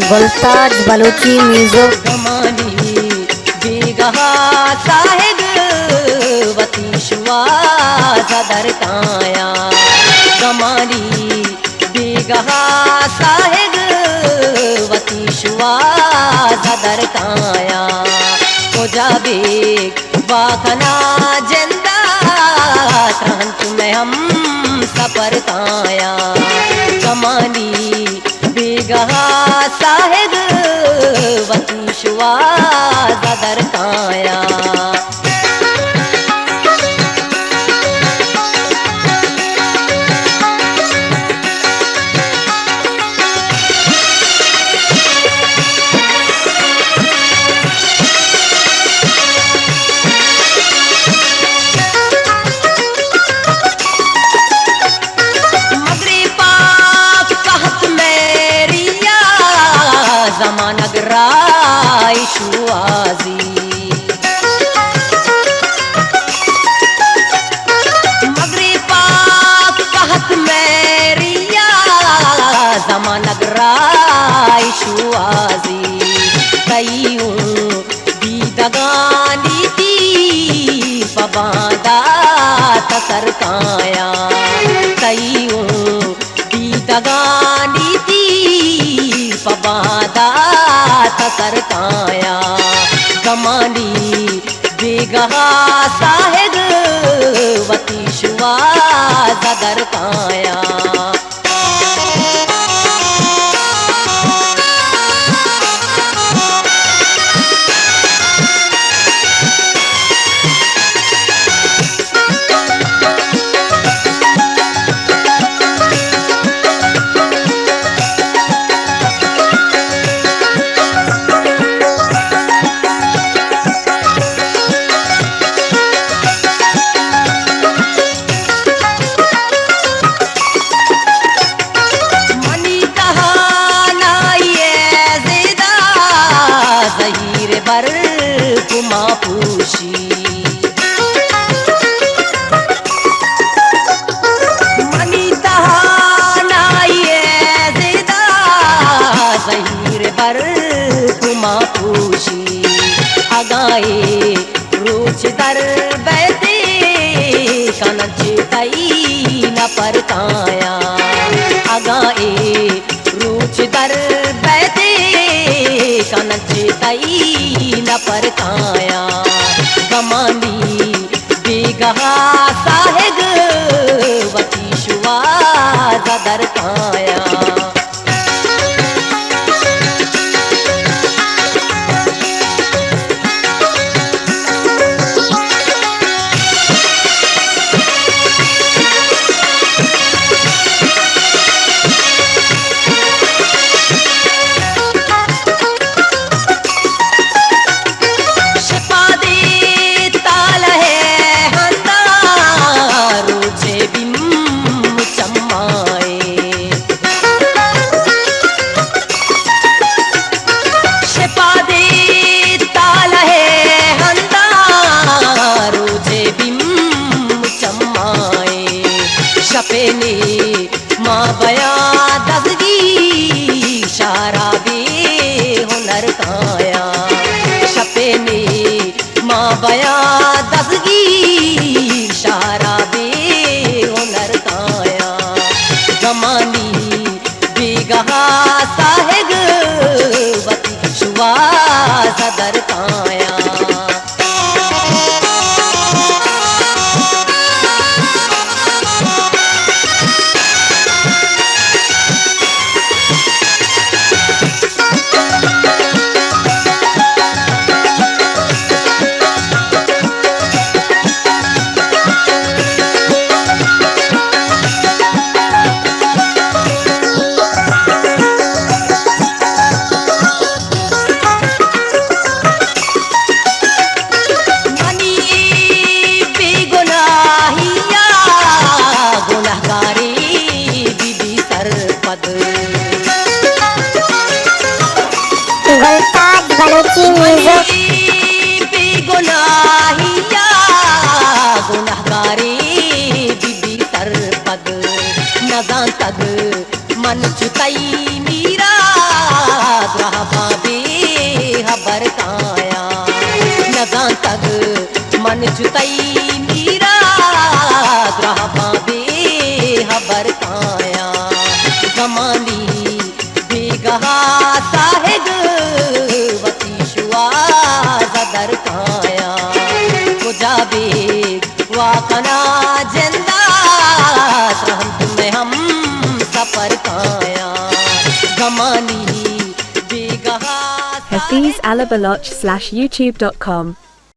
गुलताज Balochi music. गमानी बेगहा साहेब वती शुआ सदर काया। गमानी बेगहा साहेब वती शुआ सदर काया। को जाबे बाखना जिंदा त्रांत में हम सफर काया। गमानी बेगहा साहेब वती शुआ सदर काया। जमानगराय शुआजी मगरे पाक कहत मेरिया जमानगराय शुआजी। कईयों दीदगानी थी पबादा तसर काया। कईयों दीदगानी थी पबादा तसर काया। गमानी बेगहा साहेब वती शुआ सदर काया। बर कुमा पूशी मनी तहानाइए ज़िदा ज़हीर बर कुमा पूशी। अगाए रोच दर बैते कनच तई न परताया। अगाए रोच दर बैते कनच तई न परताया। गमानी बेगहा साहेब वती शुआ सदर काया। शपेने माँ बया दसगी शारा बे हुनर काया। शपेने माँ बया दसगी शारा बे हुनर काया। गमानी बेगहा साहेब वती शुआ सदर काया। गुलताज बलूची म्यूजिक। बेगुनाहिया गुनहगारे बीबी सरपद नजान तग मन चुतई मीरा जुतई मीरा ग्रह पावे हबर काया जमानी बेगहा साहेब वती शुआ जदर काया मुजाबे वाकना जिंदा रहम तुम्हें हम सफर काया जमानी बेगहा Hafiz Alabaloch /YouTube.com